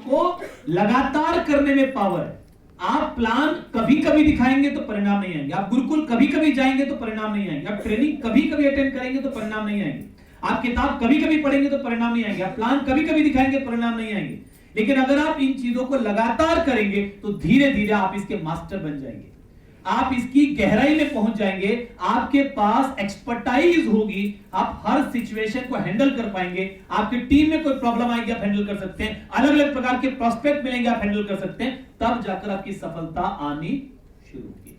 को लगातार करने में पावर है। आप प्लान कभी कभी दिखाएंगे तो परिणाम नहीं आएंगे, आप गुरुकुल कभी कभी जाएंगे तो परिणाम नहीं आएंगे, आप ट्रेनिंग कभी कभी अटेंड करेंगे तो परिणाम नहीं आएंगे, आप किताब कभी कभी पढ़ेंगे तो परिणाम नहीं आएंगे, आप प्लान कभी कभी दिखाएंगे परिणाम नहीं आएंगे। लेकिन अगर आप इन चीजों को लगातार करेंगे तो धीरे धीरे आप इसके मास्टर बन जाएंगे, आप इसकी गहराई में पहुंच जाएंगे, आपके पास एक्सपर्टाइज होगी, आप हर सिचुएशन को हैंडल कर पाएंगे, आपकी टीम में कोई प्रॉब्लम आएगी आप हैंडल कर सकते हैं, अलग अलग प्रकार के प्रोस्पेक्ट मिलेंगे आप हैंडल कर सकते हैं, तब जाकर आपकी सफलता आनी शुरू होगी।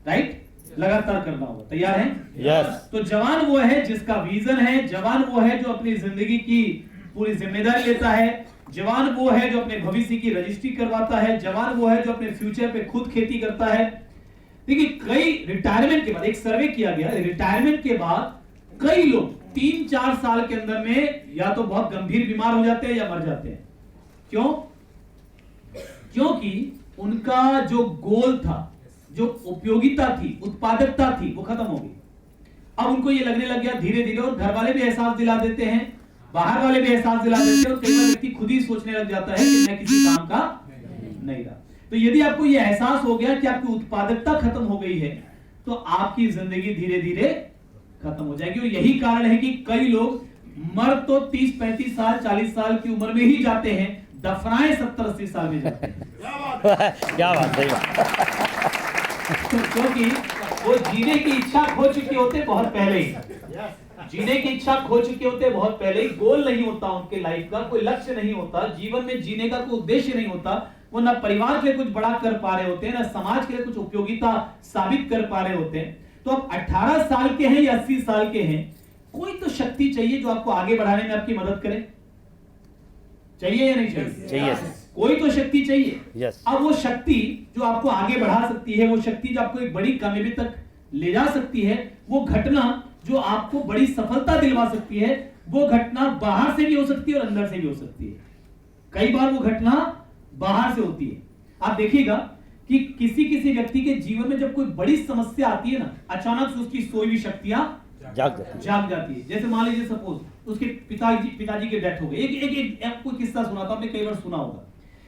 राइट? लगातार करना होगा। तैयार हैं? यस। तो जवान वो है जिसका विजन है, जवान वो है जो अपनी जिंदगी की पूरी जिम्मेदारी लेता है, जवान वो है जो अपने भविष्य की रजिस्ट्री करवाता है, जवान वो है जो अपने फ्यूचर पे खुद खेती करता है। देखिए, कई रिटायरमेंट के बाद एक सर्वे किया गया, रिटायरमेंट के बाद कई लोग 3-4 साल के अंदर में या तो बहुत गंभीर बीमार हो जाते हैं या मर जाते हैं। क्यों? क्योंकि उनका जो गोल था, जो उपयोगिता थी, उत्पादकता थी, वो खत्म हो गई। अब उनको ये लगने लग गया धीरे धीरे, और घर वाले भी एहसास दिला देते हैं, बाहर वाले भी एहसास दिला देते हैं, और कई बार व्यक्ति खुद ही सोचने लग जाता है कि मैं किसी काम का नहीं रहा। तो यदि आपको यह एहसास हो गया कि आपकी उत्पादकता खत्म हो गई है, तो आपकी जिंदगी धीरे धीरे खत्म हो जाएगी। और यही कारण है कि कई लोग मर तो 30-35 साल 40 साल की उम्र में ही जाते हैं, दफनाए 70-80 साल में जाते हैं। क्या बात, सही बात। क्योंकि वो जीने की इच्छा खो चुके होते बहुत पहले ही, जीने की इच्छा खो चुके होते बहुत पहले ही, गोल नहीं होता उनके लाइफ का, कोई लक्ष्य नहीं होता, जीवन में जीने का कोई उद्देश्य नहीं होता, वो ना परिवार के लिए कुछ बड़ा कर पा रहे होते हैं, ना समाज के लिए कुछ उपयोगिता साबित कर पा रहे होते हैं। तो अब 18 साल के हैं या 80 साल के हैं, कोई तो शक्ति चाहिए जो आपको आगे बढ़ाने में आपकी मदद करे। चाहिए या नहीं चाहिए? चाहिए। कोई तो शक्ति चाहिए। यस। अब वो शक्ति जो आपको आगे बढ़ा सकती है, वो शक्ति जो आपको एक बड़ी कामयाबी तक ले जा सकती है, वो घटना जो आपको बड़ी सफलता दिलवा सकती है, वो घटना बाहर से भी हो सकती है और अंदर से भी हो सकती है। कई बार वो घटना बाहर से होती है। आप देखिएगा कि किसी किसी व्यक्ति के जीवन में जब कोई बड़ी समस्या आती है ना, अचानक से उसकी सोई हुई शक्तियां जाग जाती है। जैसे मान लीजिए सपोज उसके पिताजी की डेथ हो गई। एक कोई किस्सा सुना था, आपने कई बार सुना होगा।